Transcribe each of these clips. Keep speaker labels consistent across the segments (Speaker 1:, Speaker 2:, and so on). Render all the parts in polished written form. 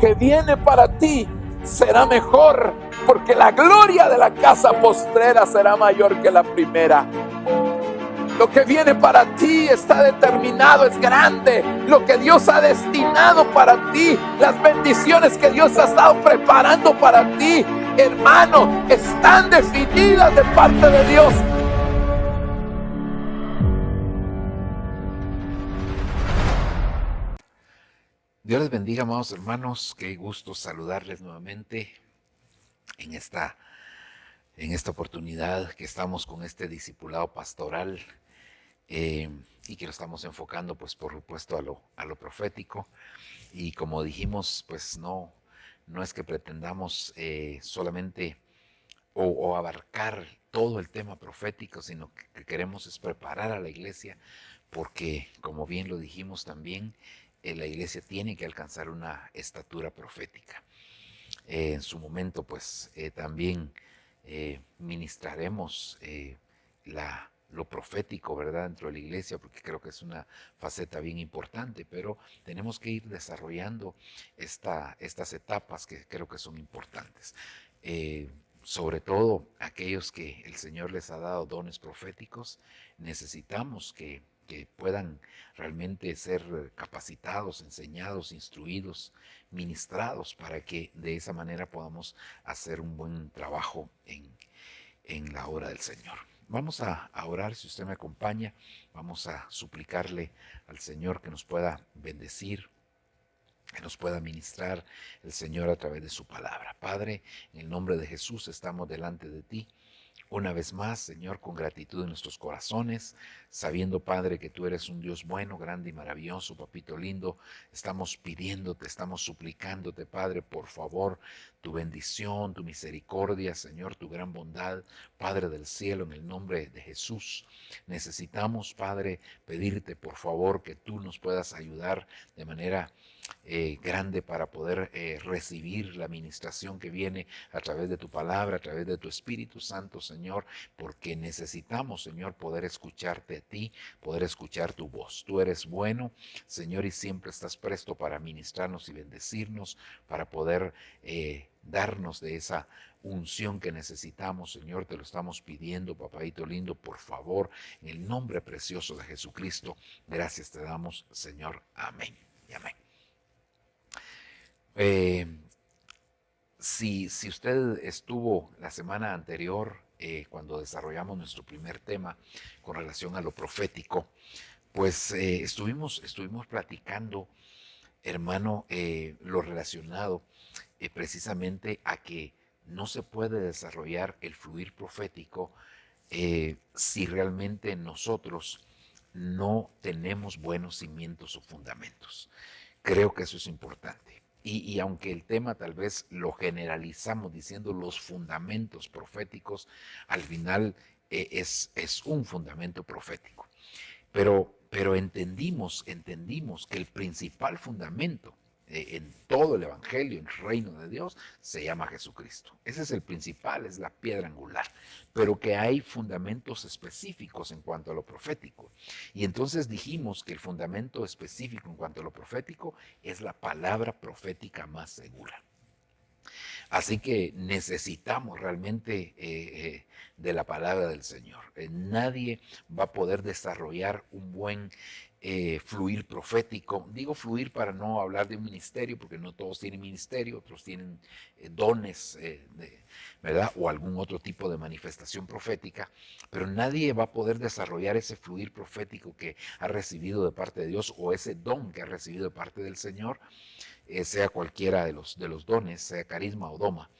Speaker 1: que viene para ti será mejor, porque la gloria de la casa postrera será mayor que la primera. Lo que viene para ti está determinado, es grande. Lo que Dios ha destinado para ti, las bendiciones que Dios ha estado preparando para ti, hermano, están definidas de parte de Dios.
Speaker 2: Dios les bendiga, amados hermanos. Qué gusto saludarles nuevamente en esta oportunidad que estamos con este discipulado pastoral y que lo estamos enfocando, pues, por supuesto, a lo profético. Y como dijimos, pues no es que pretendamos solamente o abarcar todo el tema profético, sino que queremos es preparar a la iglesia, porque como bien lo dijimos también, la iglesia tiene que alcanzar una estatura profética. En su momento, pues también ministraremos lo profético, ¿verdad?, dentro de la iglesia, porque creo que es una faceta bien importante, pero tenemos que ir desarrollando estas etapas que creo que son importantes. Sobre todo aquellos que el Señor les ha dado dones proféticos, necesitamos que puedan realmente ser capacitados, enseñados, instruidos, ministrados, para que de esa manera podamos hacer un buen trabajo en la obra del Señor. Vamos a orar, si usted me acompaña, vamos a suplicarle al Señor que nos pueda bendecir, que nos pueda ministrar el Señor a través de su palabra. Padre, en el nombre de Jesús estamos delante de ti. Una vez más, Señor, con gratitud en nuestros corazones, sabiendo, Padre, que tú eres un Dios bueno, grande y maravilloso, papito lindo, estamos pidiéndote, estamos suplicándote, Padre, por favor, tu bendición, tu misericordia, Señor, tu gran bondad, Padre del cielo, en el nombre de Jesús. Necesitamos, Padre, pedirte, por favor, que tú nos puedas ayudar de manera grande para poder recibir la administración que viene a través de tu palabra, a través de tu Espíritu Santo, Señor, porque necesitamos, Señor, poder escucharte a ti, poder escuchar tu voz. Tú eres bueno, Señor, y siempre estás presto para ministrarnos y bendecirnos, para poder darnos de esa unción que necesitamos, Señor. Te lo estamos pidiendo, papadito lindo, por favor, en el nombre precioso de Jesucristo. Gracias te damos, Señor. Amén y amén. Si usted estuvo la semana anterior cuando desarrollamos nuestro primer tema con relación a lo profético, pues estuvimos platicando, hermano, lo relacionado precisamente a que no se puede desarrollar el fluir profético si realmente nosotros no tenemos buenos cimientos o fundamentos. Creo que eso es importante. Y aunque el tema tal vez lo generalizamos diciendo los fundamentos proféticos, al final es un fundamento profético. Pero entendimos que el principal fundamento en todo el Evangelio, en el reino de Dios, se llama Jesucristo. Ese es el principal, es la piedra angular, pero que hay fundamentos específicos en cuanto a lo profético. Y entonces dijimos que el fundamento específico en cuanto a lo profético es la palabra profética más segura. Así que necesitamos realmente de la palabra del Señor. Nadie va a poder desarrollar un buen fluir profético. Digo fluir para no hablar de un ministerio, porque no todos tienen ministerio, otros tienen dones, ¿verdad? O algún otro tipo de manifestación profética, pero nadie va a poder desarrollar ese fluir profético que ha recibido de parte de Dios, o ese don que ha recibido de parte del Señor, sea cualquiera de los dones, sea carisma o doma.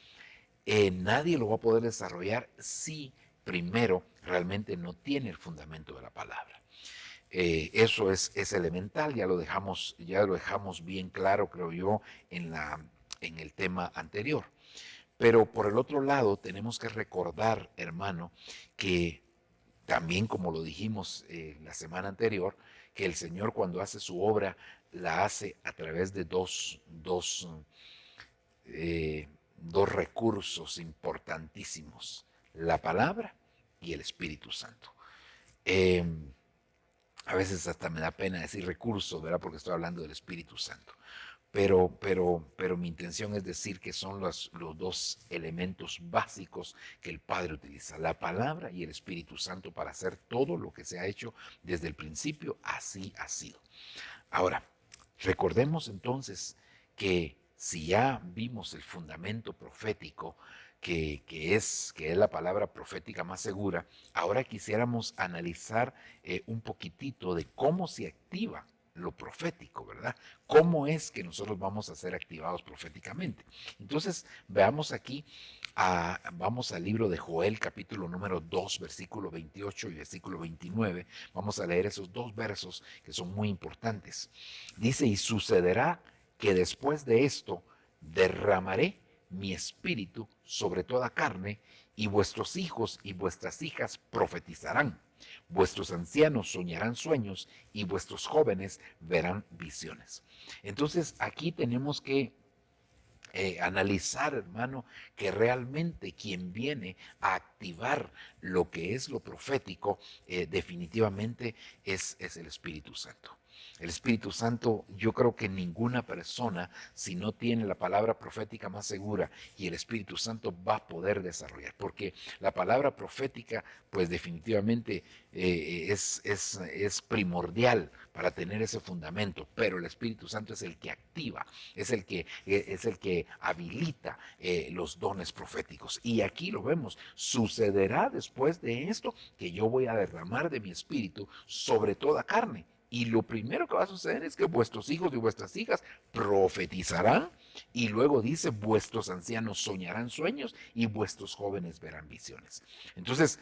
Speaker 2: Nadie lo va a poder desarrollar si primero realmente no tiene el fundamento de la palabra. Eso es elemental, ya lo dejamos bien claro, creo yo, en el tema anterior. Pero por el otro lado, tenemos que recordar, hermano, que también, como lo dijimos la semana anterior, que el Señor, cuando hace su obra, la hace a través de dos recursos importantísimos: la palabra y el Espíritu Santo. A veces hasta me da pena decir recurso, ¿verdad? Porque estoy hablando del Espíritu Santo. pero mi intención es decir que son los dos elementos básicos que el Padre utiliza, la palabra y el Espíritu Santo, para hacer todo lo que se ha hecho desde el principio. Así ha sido. Ahora, recordemos entonces que si ya vimos el fundamento profético, que es la palabra profética más segura, ahora quisiéramos analizar un poquitito de cómo se activa lo profético, ¿verdad? ¿Cómo es que nosotros vamos a ser activados proféticamente? Entonces, veamos aquí, vamos al libro de Joel, capítulo número 2, versículo 28 y versículo 29. Vamos a leer esos dos versos que son muy importantes. Dice, y sucederá que después de esto derramaré mi espíritu sobre toda carne, y vuestros hijos y vuestras hijas profetizarán. Vuestros ancianos soñarán sueños y vuestros jóvenes verán visiones. Entonces aquí tenemos que analizar, hermano, que realmente quien viene a activar lo que es lo profético, definitivamente es el Espíritu Santo. El Espíritu Santo, yo creo que ninguna persona, si no tiene la palabra profética más segura, y el Espíritu Santo va a poder desarrollar, porque la palabra profética, pues definitivamente es primordial para tener ese fundamento, pero el Espíritu Santo es el que activa, es el que habilita los dones proféticos. Y aquí lo vemos, sucederá después de esto que yo voy a derramar de mi espíritu sobre toda carne. Y lo primero que va a suceder es que vuestros hijos y vuestras hijas profetizarán, y luego dice, vuestros ancianos soñarán sueños y vuestros jóvenes verán visiones. Entonces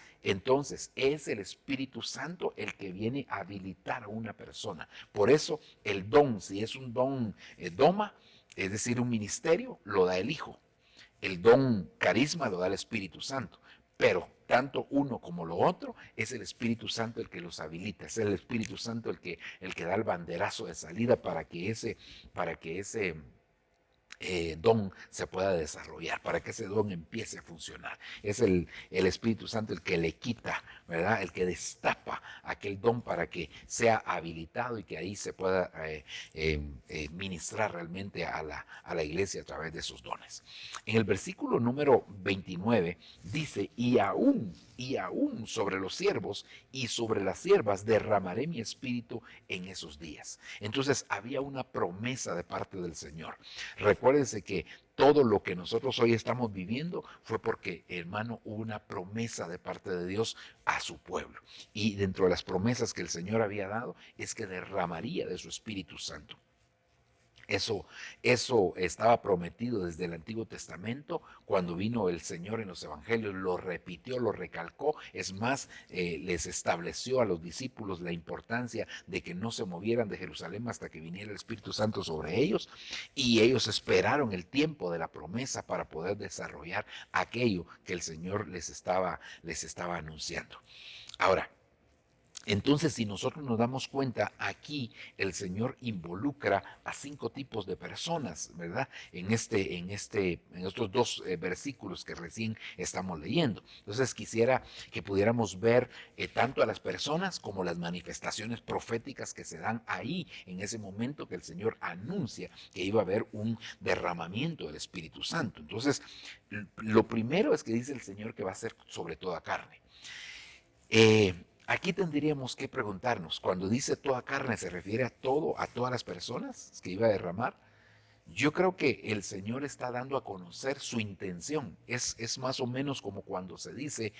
Speaker 2: es el Espíritu Santo el que viene a habilitar a una persona. Por eso el don, si es un don doma, es decir, un ministerio, lo da el Hijo. El don carisma lo da el Espíritu Santo. Pero tanto uno como lo otro es el Espíritu Santo el que los habilita, es el Espíritu Santo el que da el banderazo de salida para que ese don se pueda desarrollar, para que ese don empiece a funcionar. Es el Espíritu Santo el que le quita, ¿verdad? El que destapa aquel don para que sea habilitado y que ahí se pueda ministrar realmente a la iglesia a través de esos dones. En el versículo número 29 dice, y aún sobre los siervos y sobre las siervas derramaré mi espíritu en esos días. Entonces había una promesa de parte del Señor. Recuérdense que todo lo que nosotros hoy estamos viviendo fue porque, hermano, hubo una promesa de parte de Dios a su pueblo. Y dentro de las promesas que el Señor había dado es que derramaría de su Espíritu Santo. Eso estaba prometido desde el Antiguo Testamento. Cuando vino el Señor en los Evangelios, lo repitió, lo recalcó. Es más, les estableció a los discípulos la importancia de que no se movieran de Jerusalén hasta que viniera el Espíritu Santo sobre ellos. Y ellos esperaron el tiempo de la promesa para poder desarrollar aquello que el Señor les estaba anunciando. Ahora, entonces, si nosotros nos damos cuenta, aquí el Señor involucra a 5 tipos de personas, ¿verdad? En estos dos versículos que recién estamos leyendo. Entonces, quisiera que pudiéramos ver tanto a las personas como las manifestaciones proféticas que se dan ahí, en ese momento que el Señor anuncia que iba a haber un derramamiento del Espíritu Santo. Entonces, lo primero es que dice el Señor que va a ser sobre toda carne. Aquí tendríamos que preguntarnos, cuando dice toda carne, ¿se refiere a todas las personas que iba a derramar? Yo creo que el Señor está dando a conocer su intención. Es más o menos como cuando se dice,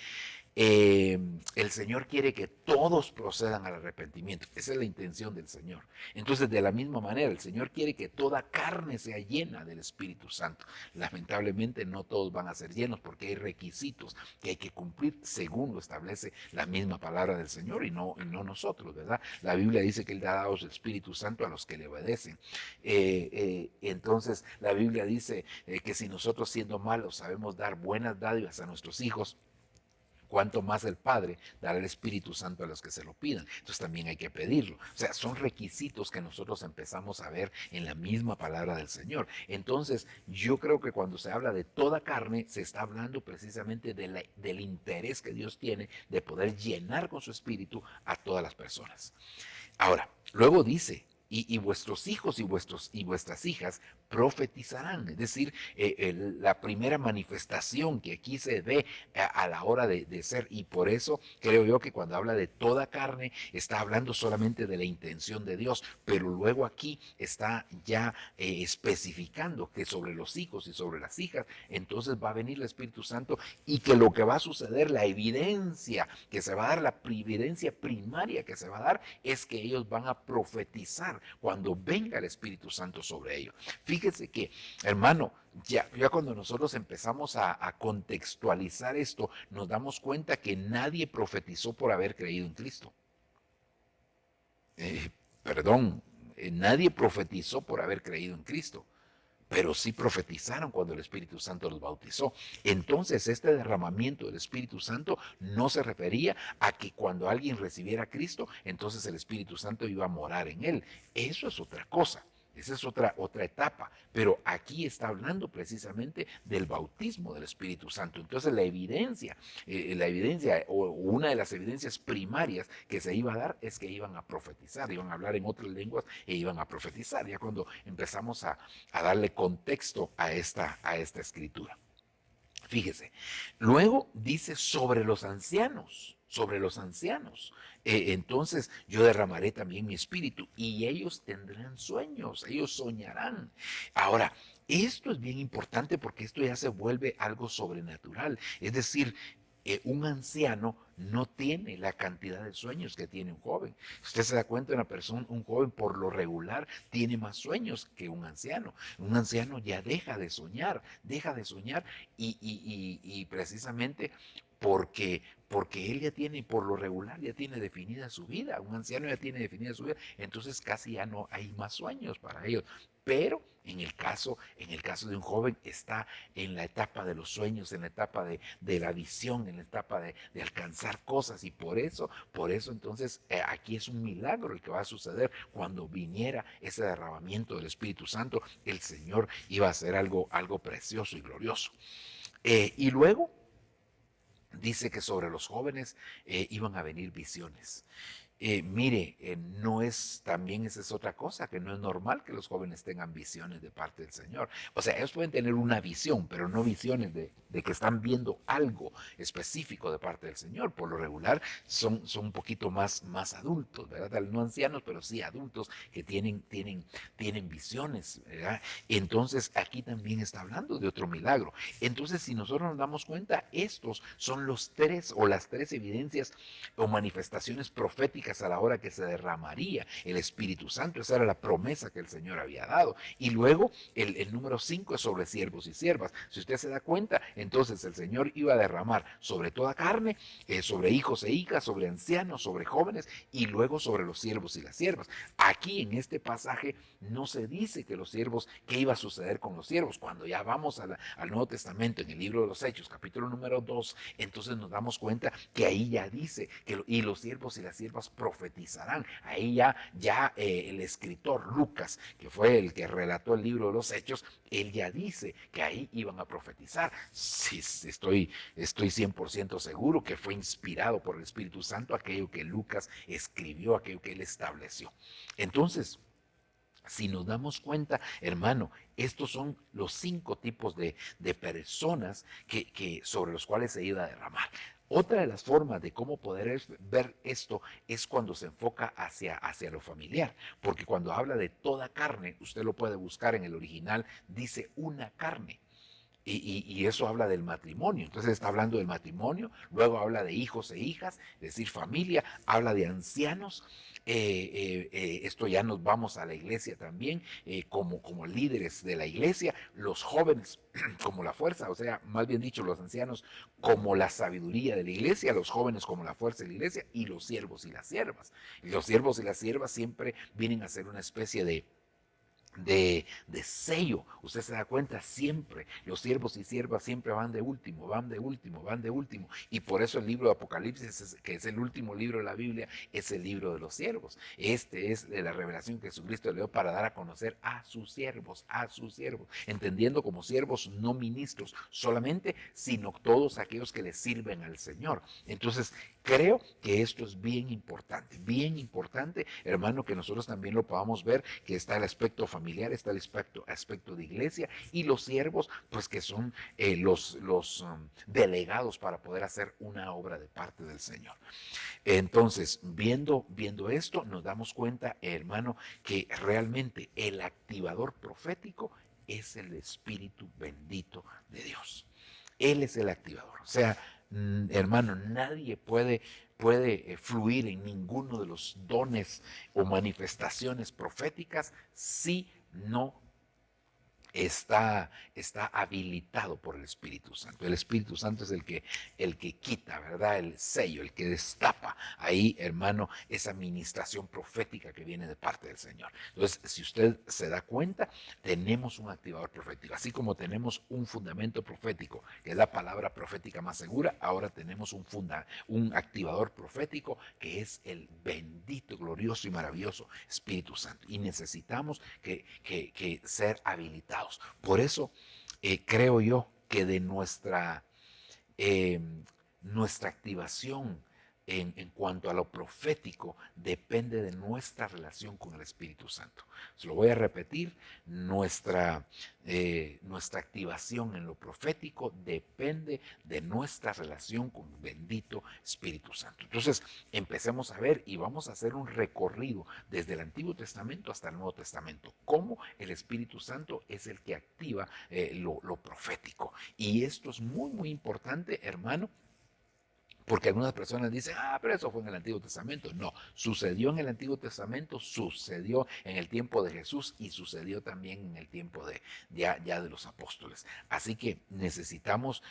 Speaker 2: el Señor quiere que todos procedan al arrepentimiento. Esa es la intención del Señor. Entonces, de la misma manera, el Señor quiere que toda carne sea llena del Espíritu Santo. Lamentablemente, no todos van a ser llenos porque hay requisitos que hay que cumplir según lo establece la misma palabra del Señor y no nosotros, ¿verdad? La Biblia dice que Él da a su Espíritu Santo a los que le obedecen. Entonces, la Biblia dice que si nosotros, siendo malos, sabemos dar buenas dádivas a nuestros hijos, cuanto más el Padre dará el Espíritu Santo a los que se lo pidan. Entonces también hay que pedirlo. O sea, son requisitos que nosotros empezamos a ver en la misma palabra del Señor. Entonces, yo creo que cuando se habla de toda carne, se está hablando precisamente del interés que Dios tiene de poder llenar con su Espíritu a todas las personas. Ahora, luego dice, y vuestros hijos y vuestras hijas profetizarán. Es decir, la primera manifestación que aquí se ve a la hora de ser, y por eso creo yo que cuando habla de toda carne está hablando solamente de la intención de Dios, pero luego aquí está ya especificando que sobre los hijos y sobre las hijas entonces va a venir el Espíritu Santo, y que lo que va a suceder, la evidencia que se va a dar, la evidencia primaria que se va a dar, es que ellos van a profetizar cuando venga el Espíritu Santo sobre ellos. Fíjese que, hermano, ya cuando nosotros empezamos a contextualizar esto, nos damos cuenta que nadie profetizó por haber creído en Cristo. Perdón, nadie profetizó por haber creído en Cristo, pero sí profetizaron cuando el Espíritu Santo los bautizó. Entonces, este derramamiento del Espíritu Santo no se refería a que cuando alguien recibiera a Cristo, entonces el Espíritu Santo iba a morar en él. Eso es otra cosa. Esa es otra etapa, pero aquí está hablando precisamente del bautismo del Espíritu Santo. Entonces la evidencia o una de las evidencias primarias que se iba a dar es que iban a profetizar, iban a hablar en otras lenguas e iban a profetizar, ya cuando empezamos a darle contexto a esta escritura. Fíjese, luego dice sobre los ancianos, sobre los ancianos. Entonces yo derramaré también mi espíritu y ellos tendrán sueños, ellos soñarán. Ahora, esto es bien importante porque esto ya se vuelve algo sobrenatural. Es decir, un anciano no tiene la cantidad de sueños que tiene un joven. Usted se da cuenta, un joven por lo regular tiene más sueños que un anciano. Un anciano ya deja de soñar y precisamente porque él ya tiene, por lo regular, ya tiene definida su vida. Un anciano ya tiene definida su vida, entonces casi ya no hay más sueños para ellos. Pero en el caso de un joven está en la etapa de los sueños, en la etapa de la visión, en la etapa de alcanzar cosas, y por eso entonces aquí es un milagro el que va a suceder cuando viniera ese derramamiento del Espíritu Santo. El Señor iba a hacer algo precioso y glorioso. Y luego dice que sobre los jóvenes iban a venir visiones. Mire, también esa es otra cosa, que no es normal que los jóvenes tengan visiones de parte del Señor. O sea, ellos pueden tener una visión, pero no visiones de que están viendo algo específico de parte del Señor. Por lo regular son un poquito más adultos, ¿verdad? No ancianos, pero sí adultos que tienen visiones, ¿verdad? Entonces aquí también está hablando de otro milagro. Entonces, si nosotros nos damos cuenta, estos son las tres evidencias o manifestaciones proféticas a la hora que se derramaría el Espíritu Santo. Esa era la promesa que el Señor había dado. Y luego el número 5 es sobre siervos y siervas. Si usted se da cuenta, entonces el Señor iba a derramar sobre toda carne, sobre hijos e hijas, sobre ancianos, sobre jóvenes, y luego sobre los siervos y las siervas. Aquí en este pasaje no se dice que los siervos, qué iba a suceder con los siervos. Cuando ya vamos al Nuevo Testamento, en el libro de los Hechos, capítulo número 2, entonces nos damos cuenta que ahí ya dice que y los siervos y las siervas profetizarán. Ahí ya el escritor Lucas, que fue el que relató el libro de los Hechos, él ya dice que ahí iban a profetizar. Sí, estoy 100% seguro que fue inspirado por el Espíritu Santo aquello que Lucas escribió, aquello que él estableció. Entonces, si nos damos cuenta, hermano, estos son los 5 tipos de personas sobre los cuales se iba a derramar. Otra de las formas de cómo poder ver esto es cuando se enfoca hacia lo familiar, porque cuando habla de toda carne, usted lo puede buscar en el original, dice una carne. Y eso habla del matrimonio. Entonces está hablando del matrimonio, luego habla de hijos e hijas, es decir, familia, habla de ancianos. Esto ya nos vamos a la iglesia también, como líderes de la iglesia, los jóvenes como la fuerza, o sea, más bien dicho, los ancianos como la sabiduría de la iglesia, los jóvenes como la fuerza de la iglesia, y los siervos y las siervas. Y los siervos y las siervas siempre vienen a ser una especie de de sello. Usted se da cuenta, siempre los siervos y siervas siempre van de último, van de último, van de último. Y por eso el libro de Apocalipsis, que es el último libro de la Biblia, es el libro de los siervos. Este es la revelación que Jesucristo le dio para dar a conocer a sus siervos, entendiendo como siervos no ministros solamente, sino todos aquellos que le sirven al Señor. Entonces, creo que esto es bien importante, hermano, que nosotros también lo podamos ver, que está el aspecto familiar, está el aspecto de iglesia, y los siervos, pues que son los delegados para poder hacer una obra de parte del Señor. Entonces, viendo esto, nos damos cuenta, hermano, que realmente el activador profético es el Espíritu bendito de Dios. Él es el activador. O sea, hermano, nadie puede fluir en ninguno de los dones o manifestaciones proféticas si no está habilitado por el Espíritu Santo. El Espíritu Santo es el que quita, ¿verdad? El sello, el que destapa ahí, hermano, esa administración profética que viene de parte del Señor. Entonces, si usted se da cuenta, tenemos un activador profético. Así como tenemos un fundamento profético, que es la palabra profética más segura, ahora tenemos un activador profético que es el bendito, glorioso y maravilloso Espíritu Santo. Y necesitamos que ser habilitados. Por eso creo yo que de nuestra activación en cuanto a lo profético depende de nuestra relación con el Espíritu Santo. Se lo voy a repetir, nuestra activación en lo profético depende de nuestra relación con el bendito Espíritu Santo. Entonces, empecemos a ver y vamos a hacer un recorrido desde el Antiguo Testamento hasta el Nuevo Testamento, cómo el Espíritu Santo es el que activa lo profético. Y esto es muy importante, hermano, porque algunas personas dicen, pero eso fue en el Antiguo Testamento. No, sucedió en el Antiguo Testamento, sucedió en el tiempo de Jesús y sucedió también en el tiempo ya de los apóstoles. Así que necesitamos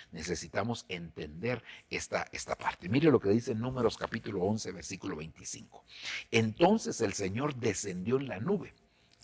Speaker 2: entender esta parte. Mire lo que dice Números capítulo 11, versículo 25. Entonces el Señor descendió en la nube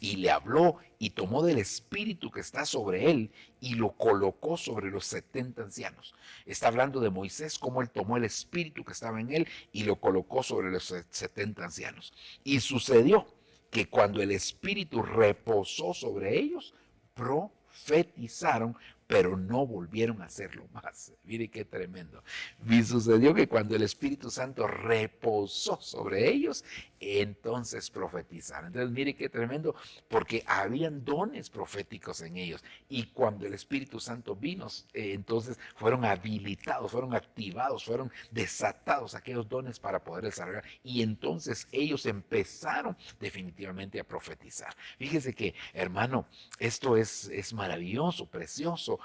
Speaker 2: y le habló y tomó del espíritu que está sobre él y lo colocó sobre los 70 ancianos. Está hablando de Moisés, cómo él tomó el espíritu que estaba en él y lo colocó sobre los 70 ancianos. Y sucedió que cuando el espíritu reposó sobre ellos, profetizaron, pero no volvieron a hacerlo más. Mire qué tremendo. Y sucedió que cuando el Espíritu Santo reposó sobre ellos, entonces profetizaron. Entonces mire qué tremendo, porque habían dones proféticos en ellos. Y cuando el Espíritu Santo vino, entonces fueron habilitados, fueron activados, fueron desatados aquellos dones para poder desarrollar. Y entonces ellos empezaron definitivamente a profetizar. Fíjese que, hermano, esto es maravilloso, precioso,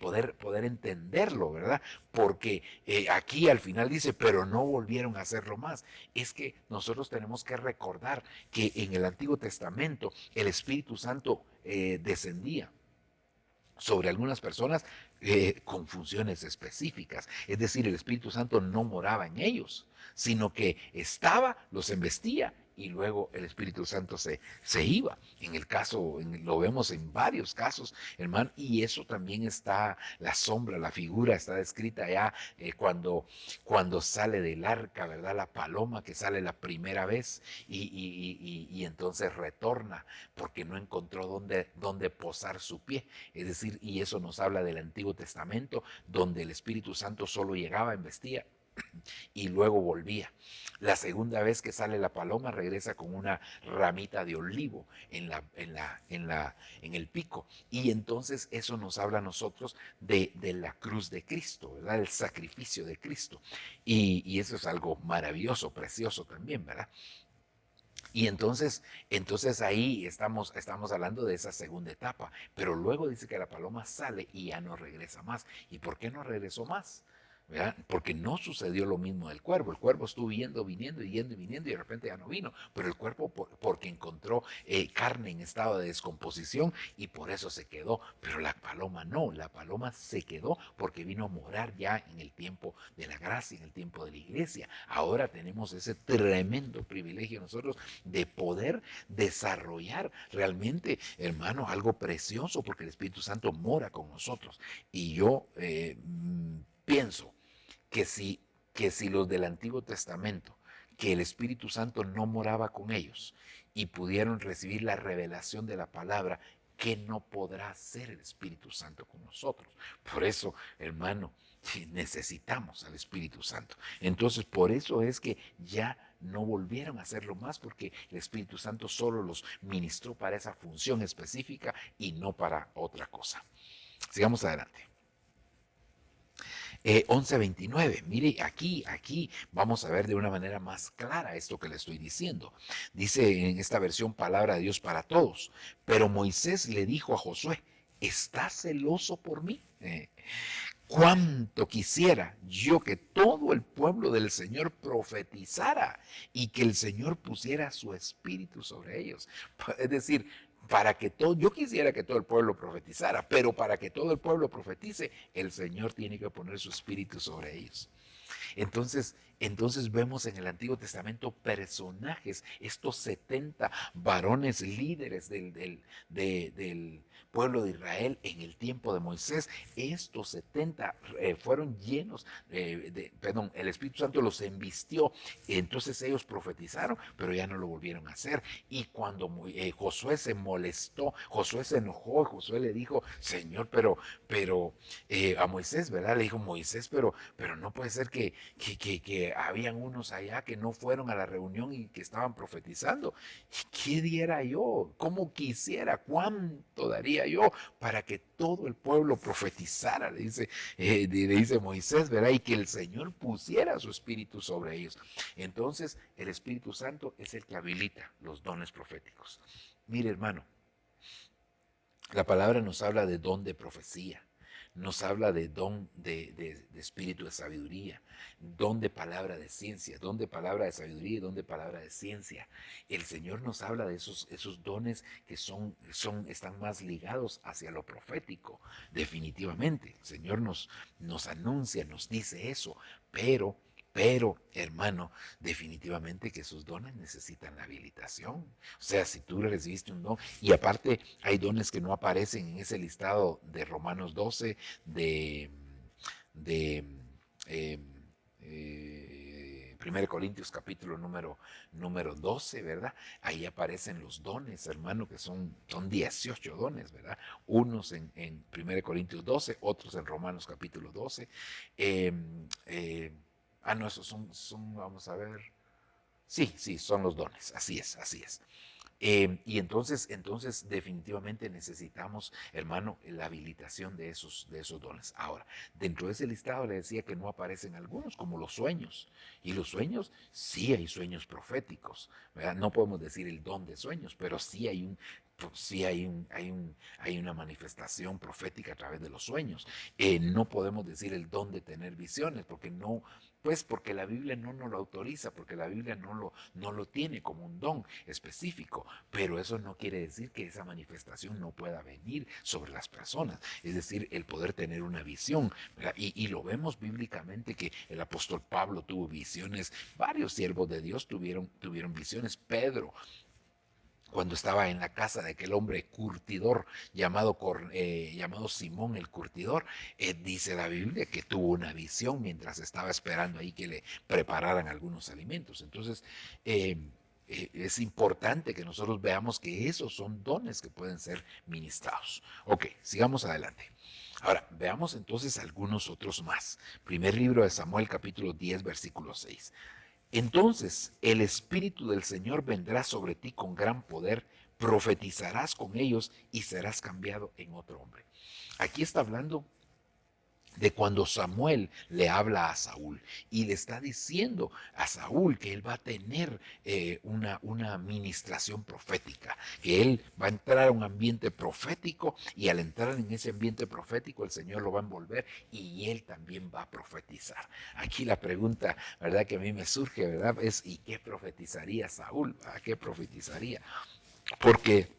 Speaker 2: poder entenderlo, ¿verdad? Porque aquí al final dice, pero no volvieron a hacerlo más. Es que nosotros tenemos que recordar que en el Antiguo Testamento el Espíritu Santo descendía sobre algunas personas con funciones específicas. Es decir, el Espíritu Santo no moraba en ellos, sino que estaba, los embestía y luego el Espíritu Santo se iba. En el caso, lo vemos en varios casos, hermano, y eso también está, la sombra, la figura está descrita ya cuando sale del arca, ¿verdad? La paloma que sale la primera vez y entonces retorna porque no encontró dónde posar su pie. Es decir, y eso nos habla del Antiguo Testamento, donde el Espíritu Santo solo llegaba, embestía y luego volvía. La segunda vez que sale la paloma regresa con una ramita de olivo en el pico. Y entonces eso nos habla a nosotros de la cruz de Cristo, ¿verdad? El sacrificio de Cristo. Y eso es algo maravilloso, precioso también, ¿verdad? Y entonces ahí estamos hablando de esa segunda etapa. Pero luego dice que la paloma sale y ya no regresa más. ¿Y por qué no regresó más? ¿verdad? Porque no sucedió lo mismo del cuervo. El cuervo estuvo yendo, viniendo, yendo y viniendo y de repente ya no vino. Pero el cuervo porque encontró carne en estado de descomposición y por eso se quedó. Pero la paloma no, la paloma se quedó porque vino a morar ya en el tiempo de la gracia, en el tiempo de la iglesia. Ahora tenemos ese tremendo privilegio nosotros de poder desarrollar realmente, hermano, algo precioso porque el Espíritu Santo mora con nosotros. Y yo pienso que si los del Antiguo Testamento, que el Espíritu Santo no moraba con ellos y pudieron recibir la revelación de la palabra, ¿qué no podrá hacer el Espíritu Santo con nosotros? Por eso, hermano, necesitamos al Espíritu Santo. Entonces, por eso es que ya no volvieron a hacerlo más, porque el Espíritu Santo solo los ministró para esa función específica y no para otra cosa. Sigamos adelante. 11:29, mire, aquí vamos a ver de una manera más clara esto que le estoy diciendo. Dice en esta versión palabra de Dios para todos, pero Moisés le dijo a Josué, ¿estás celoso por mí? Cuánto quisiera yo que todo el pueblo del Señor profetizara y que el Señor pusiera su espíritu sobre ellos. Es decir, para que todo, yo quisiera que todo el pueblo profetizara, pero para que todo el pueblo profetice, el Señor tiene que poner su espíritu sobre ellos. Entonces vemos en el Antiguo Testamento personajes, estos 70 varones líderes del pueblo de Israel en el tiempo de Moisés. Estos 70 fueron llenos, el Espíritu Santo los embistió, entonces ellos profetizaron, pero ya no lo volvieron a hacer. Y cuando Josué se molestó, Josué se enojó, Josué le dijo, Señor, pero a Moisés, ¿verdad? Le dijo, Moisés, pero no puede ser que habían unos allá que no fueron a la reunión y que estaban profetizando. ¿Qué diera yo? ¿Cómo quisiera? ¿Cuánto daría yo para que todo el pueblo profetizara? Le dice Moisés, ¿verdad? Y que el Señor pusiera su espíritu sobre ellos. Entonces, el Espíritu Santo es el que habilita los dones proféticos. Mire, hermano, la palabra nos habla de don de profecía, nos habla de don de espíritu de sabiduría, don de palabra de ciencia, don de palabra de sabiduría y don de palabra de ciencia. El Señor nos habla de esos dones que están más ligados hacia lo profético, definitivamente. El Señor nos anuncia, nos dice eso, pero, hermano, definitivamente que esos dones necesitan la habilitación. O sea, si tú recibiste un don, y aparte hay dones que no aparecen en ese listado de Romanos 12, de 1 Corintios capítulo número 12, ¿verdad? Ahí aparecen los dones, hermano, que son 18 dones, ¿verdad? Unos en 1 Corintios 12, otros en Romanos capítulo 12. No, esos son, vamos a ver. Sí, son los dones, así es. Y entonces definitivamente necesitamos, hermano, la habilitación de esos dones. Ahora, dentro de ese listado le decía que no aparecen algunos, como los sueños. Y los sueños, sí hay sueños proféticos, ¿verdad? No podemos decir el don de sueños, pero sí hay una manifestación profética a través de los sueños. No podemos decir el don de tener visiones, porque no, pues porque la Biblia no nos lo autoriza, porque la Biblia no lo tiene como un don específico, pero eso no quiere decir que esa manifestación no pueda venir sobre las personas, es decir, el poder tener una visión, ¿verdad? Y lo vemos bíblicamente que el apóstol Pablo tuvo visiones, varios siervos de Dios tuvieron visiones. Pedro, cuando estaba en la casa de aquel hombre curtidor llamado Simón el curtidor, dice la Biblia que tuvo una visión mientras estaba esperando ahí que le prepararan algunos alimentos. Entonces, es importante que nosotros veamos que esos son dones que pueden ser ministrados. Ok, sigamos adelante. Ahora, veamos entonces algunos otros más. Primer libro de Samuel, capítulo 10, versículo 6. Entonces el Espíritu del Señor vendrá sobre ti con gran poder, profetizarás con ellos y serás cambiado en otro hombre. Aquí está hablando de cuando Samuel le habla a Saúl y le está diciendo a Saúl que él va a tener una administración profética, que él va a entrar a un ambiente profético y al entrar en ese ambiente profético el Señor lo va a envolver y él también va a profetizar. Aquí la pregunta, ¿verdad?, que a mí me surge, ¿verdad?, es ¿y qué profetizaría Saúl? ¿A qué profetizaría? Porque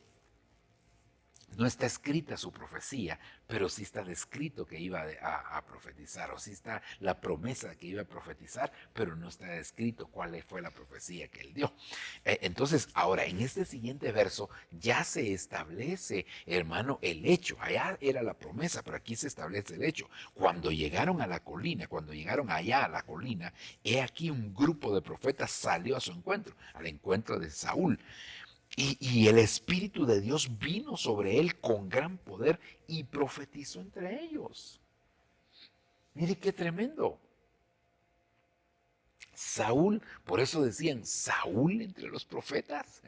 Speaker 2: no está escrita su profecía, pero sí está descrito que iba a profetizar, o sí está la promesa de que iba a profetizar, pero no está descrito cuál fue la profecía que él dio. Entonces, ahora, en este siguiente verso ya se establece, hermano, el hecho. Allá era la promesa, pero aquí se establece el hecho. Cuando llegaron a la colina, cuando llegaron allá a la colina, he aquí un grupo de profetas salió a su encuentro, al encuentro de Saúl. Y el Espíritu de Dios vino sobre él con gran poder y profetizó entre ellos. Mire qué tremendo. Saúl, por eso decían, Saúl entre los profetas.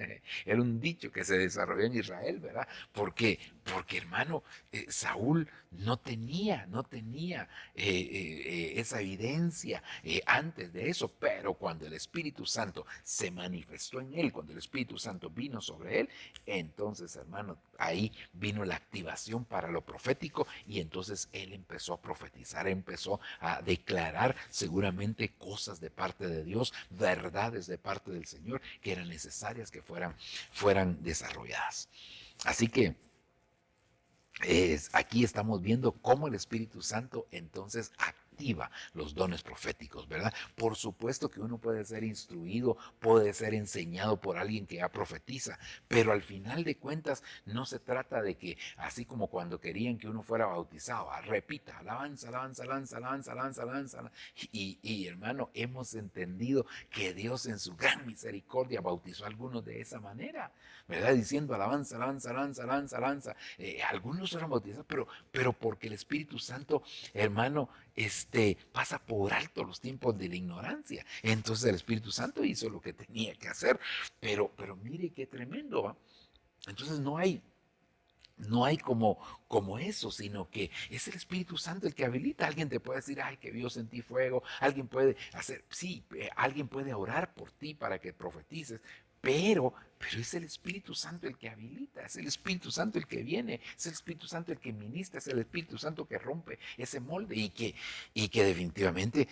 Speaker 2: Era un dicho que se desarrolló en Israel, ¿verdad? Porque hermano, Saúl no tenía esa evidencia antes de eso, pero cuando el Espíritu Santo se manifestó en él, cuando el Espíritu Santo vino sobre él, entonces, hermano, ahí vino la activación para lo profético y entonces él empezó a profetizar, empezó a declarar seguramente cosas de parte de Dios, verdades de parte del Señor que eran necesarias que fueran desarrolladas. Así que aquí estamos viendo cómo el Espíritu Santo entonces activa los dones proféticos, ¿verdad? Por supuesto que uno puede ser instruido, puede ser enseñado por alguien que ya profetiza, pero al final de cuentas no se trata de que, así como cuando querían que uno fuera bautizado, repita, alabanza, alabanza, alabanza, alabanza, alabanza, alabanza. Y hermano, hemos entendido que Dios en su gran misericordia bautizó a algunos de esa manera, ¿verdad? Diciendo alabanza, alabanza, alabanza, alabanza, alabanza. Algunos eran bautizados, pero porque el Espíritu Santo, hermano, pasa por alto los tiempos de la ignorancia. Entonces el Espíritu Santo hizo lo que tenía que hacer, pero mire qué tremendo, ¿eh? Entonces no hay como eso, sino que es el Espíritu Santo el que habilita. Alguien te puede decir, ay, que vio en ti fuego. Alguien puede hacer, sí, alguien puede orar por ti para que profetices, pero es el Espíritu Santo el que habilita, es el Espíritu Santo el que viene, es el Espíritu Santo el que ministra, es el Espíritu Santo que rompe ese molde y que definitivamente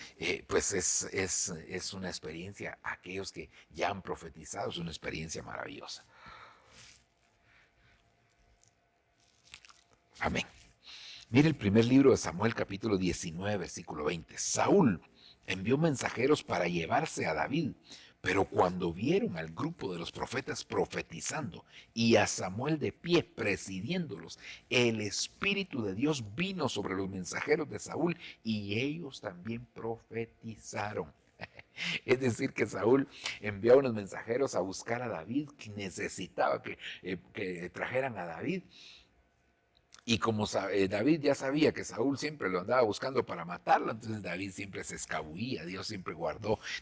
Speaker 2: pues es una experiencia, aquellos que ya han profetizado, es una experiencia maravillosa. Amén. Mire el primer libro de Samuel, capítulo 19, versículo 20. Saúl envió mensajeros para llevarse a David, pero cuando vieron al grupo de los profetas profetizando y a Samuel de pie presidiéndolos, el Espíritu de Dios vino sobre los mensajeros de Saúl y ellos también profetizaron. Es decir, que Saúl envió a unos mensajeros a buscar a David, que necesitaba que trajeran a David. Y como David ya sabía que Saúl siempre lo andaba buscando para matarlo, entonces David siempre se escabullía, Dios siempre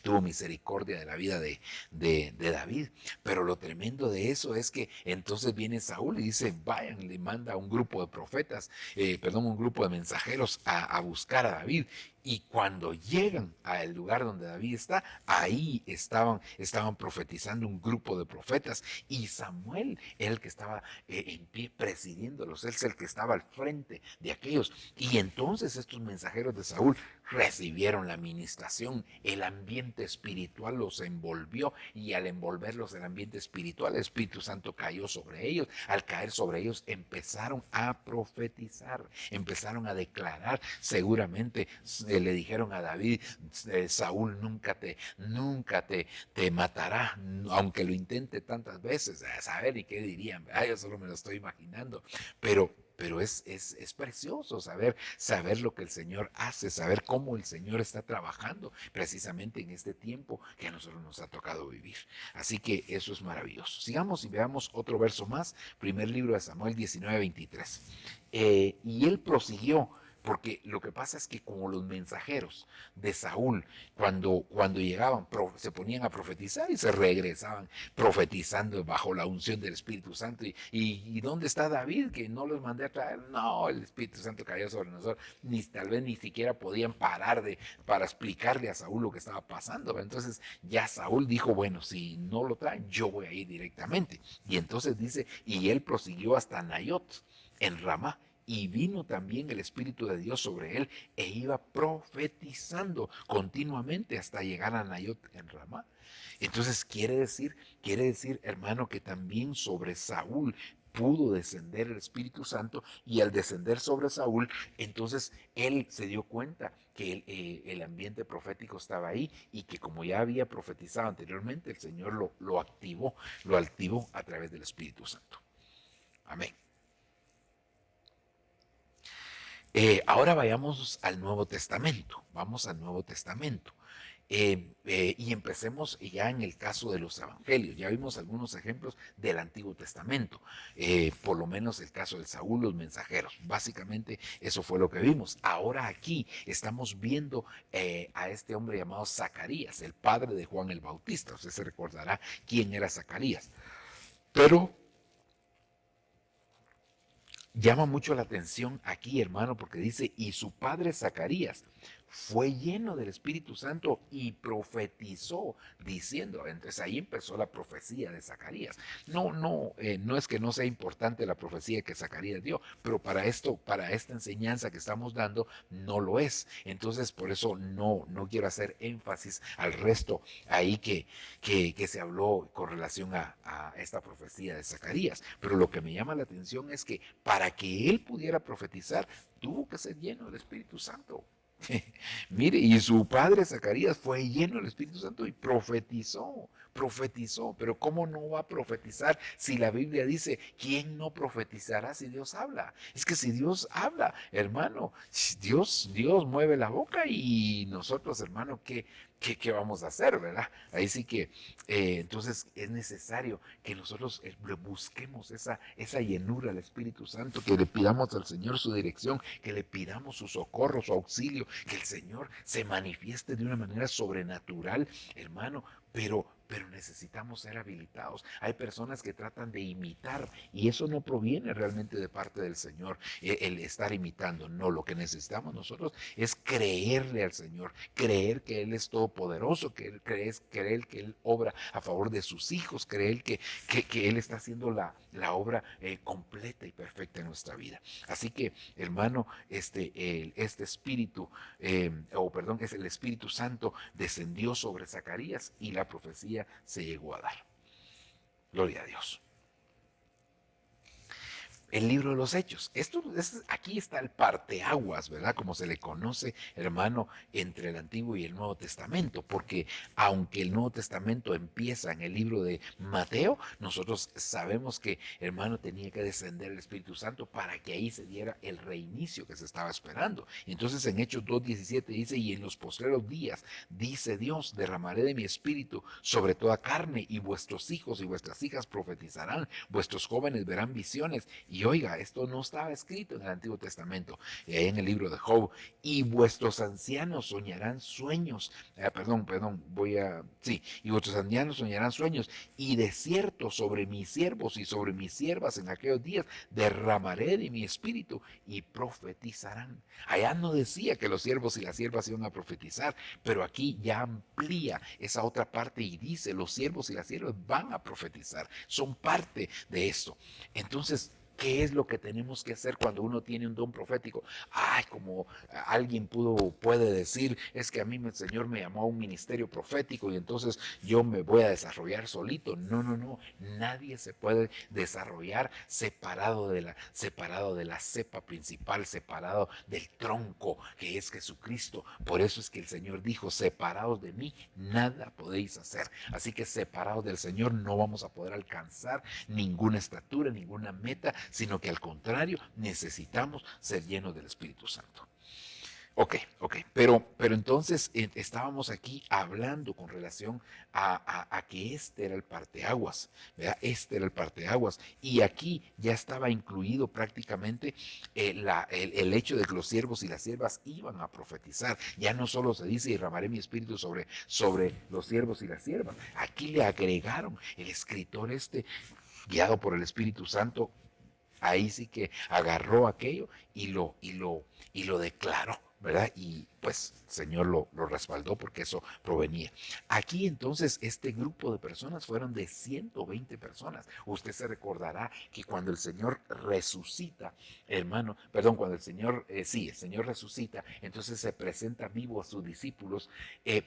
Speaker 2: tuvo misericordia de la vida de David. Pero lo tremendo de eso es que entonces viene Saúl y dice, vayan, le manda un grupo de profetas, un grupo de mensajeros a buscar a David. Y cuando llegan al lugar donde David está, ahí estaban profetizando un grupo de profetas. Y Samuel era el que estaba en pie presidiéndolos, él es el que estaba al frente de aquellos. Y entonces estos mensajeros de Saúl recibieron la administración, el ambiente espiritual los envolvió y al envolverlos el ambiente espiritual, el Espíritu Santo cayó sobre ellos. Al caer sobre ellos empezaron a profetizar, empezaron a declarar. Seguramente le dijeron a David, Saúl nunca te matará, aunque lo intente tantas veces. A saber, ¿y qué dirían? Yo solo me lo estoy imaginando, pero es precioso saber lo que el Señor hace, saber cómo el Señor está trabajando precisamente en este tiempo que a nosotros nos ha tocado vivir. Así que eso es maravilloso. Sigamos y veamos otro verso más, primer libro de Samuel 19:23. Y él prosiguió, porque lo que pasa es que como los mensajeros de Saúl, cuando llegaban, se ponían a profetizar y se regresaban profetizando bajo la unción del Espíritu Santo. ¿Y dónde está David? Que no los mandé a traer. No, el Espíritu Santo cayó sobre nosotros. Tal vez ni siquiera podían parar para explicarle a Saúl lo que estaba pasando. Entonces ya Saúl dijo, bueno, si no lo traen, yo voy a ir directamente. Y entonces dice, y él prosiguió hasta Nayot, en Ramá. Y vino también el Espíritu de Dios sobre él e iba profetizando continuamente hasta llegar a Nayot en Ramá. Entonces quiere decir, hermano, que también sobre Saúl pudo descender el Espíritu Santo, y al descender sobre Saúl, entonces él se dio cuenta que el ambiente profético estaba ahí, y que como ya había profetizado anteriormente, el Señor lo activó a través del Espíritu Santo. Amén. Ahora vayamos al Nuevo Testamento. Vamos al Nuevo Testamento. Y empecemos ya en el caso de los evangelios. Ya vimos algunos ejemplos del Antiguo Testamento, por lo menos el caso de Saúl, los mensajeros. Básicamente eso fue lo que vimos. Ahora aquí estamos viendo a este hombre llamado Zacarías, el padre de Juan el Bautista. Usted se recordará quién era Zacarías. Pero llama mucho la atención aquí, hermano, porque dice, y su padre Zacarías fue lleno del Espíritu Santo y profetizó diciendo. Entonces ahí empezó la profecía de Zacarías. No es que no sea importante la profecía que Zacarías dio, pero para esta enseñanza que estamos dando, no lo es. Entonces por eso no quiero hacer énfasis al resto ahí que se habló con relación a esta profecía de Zacarías. Pero lo que me llama la atención es que para que él pudiera profetizar, tuvo que ser lleno del Espíritu Santo. Mire, y su padre Zacarías fue lleno del Espíritu Santo y profetizó, pero ¿cómo no va a profetizar si la Biblia dice, ¿quién no profetizará si Dios habla? Es que si Dios habla, hermano, Dios mueve la boca, y nosotros, hermano, ¿qué vamos a hacer, verdad? Ahí sí que, entonces es necesario que nosotros busquemos esa llenura del Espíritu Santo, que le pidamos al Señor su dirección, que le pidamos su socorro, su auxilio, que el Señor se manifieste de una manera sobrenatural, hermano, pero necesitamos ser habilitados. Hay personas que tratan de imitar, y eso no proviene realmente de parte del Señor, el estar imitando. No, lo que necesitamos nosotros es creerle al Señor, creer que Él es todopoderoso, creer que Él obra a favor de sus hijos, creer que Él está haciendo la obra completa y perfecta en nuestra vida. Así que, hermano, este espíritu, es el Espíritu Santo descendió sobre Zacarías y la profecía se llegó a dar. Gloria a Dios. El libro de los Hechos. Aquí está el parteaguas, ¿verdad? Como se le conoce, hermano, entre el Antiguo y el Nuevo Testamento, porque aunque el Nuevo Testamento empieza en el libro de Mateo, nosotros sabemos que, hermano, tenía que descender el Espíritu Santo para que ahí se diera el reinicio que se estaba esperando. Entonces en Hechos 2:17 dice, y en los postreros días, dice Dios, derramaré de mi espíritu sobre toda carne, y vuestros hijos y vuestras hijas profetizarán, vuestros jóvenes verán visiones. Y oiga, esto no estaba escrito en el Antiguo Testamento, en el libro de Job. Y vuestros ancianos soñarán sueños. Y vuestros ancianos soñarán sueños. Y de cierto sobre mis siervos y sobre mis siervas en aquellos días derramaré de mi espíritu y profetizarán. Allá no decía que los siervos y las siervas iban a profetizar, pero aquí ya amplía esa otra parte y dice, los siervos y las siervas van a profetizar, son parte de esto. Entonces, ¿qué es lo que tenemos que hacer cuando uno tiene un don profético? Como alguien puede decir, es que a mí el Señor me llamó a un ministerio profético y entonces yo me voy a desarrollar solito. No. Nadie se puede desarrollar separado de la cepa principal, separado del tronco que es Jesucristo. Por eso es que el Señor dijo, separados de mí, nada podéis hacer. Así que separados del Señor no vamos a poder alcanzar ninguna estatura, ninguna meta, sino que al contrario necesitamos ser llenos del Espíritu Santo. Ok, pero entonces estábamos aquí hablando con relación a que este era el parteaguas, ¿verdad? Este era el parteaguas, y aquí ya estaba incluido prácticamente el hecho de que los siervos y las siervas iban a profetizar. Ya no solo se dice, derramaré mi espíritu sobre los siervos y las siervas, aquí le agregaron el escritor guiado por el Espíritu Santo. Ahí sí que agarró aquello y lo declaró, ¿verdad? Y pues el Señor lo respaldó porque eso provenía. Aquí entonces este grupo de personas fueron de 120 personas. Usted se recordará que cuando el Señor resucita, hermano, perdón, cuando el Señor resucita, entonces se presenta vivo a sus discípulos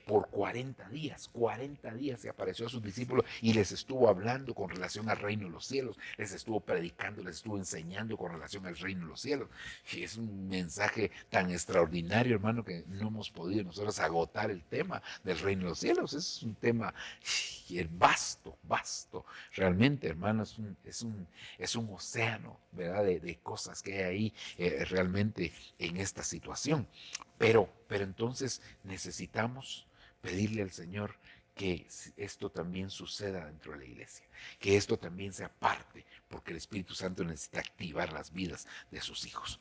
Speaker 2: por 40 días. 40 días se apareció a sus discípulos y les estuvo hablando con relación al reino de los cielos, les estuvo predicando, les estuvo enseñando con relación al reino de los cielos. Y es un mensaje tan extraordinario, hermano, que no hemos podido nosotros agotar el tema del reino de los cielos. Es un tema vasto, realmente, hermano, es un océano, ¿verdad? De cosas que hay ahí realmente en esta situación. Pero entonces necesitamos pedirle al Señor que esto también suceda dentro de la iglesia, que esto también sea parte, porque el Espíritu Santo necesita activar las vidas de sus hijos.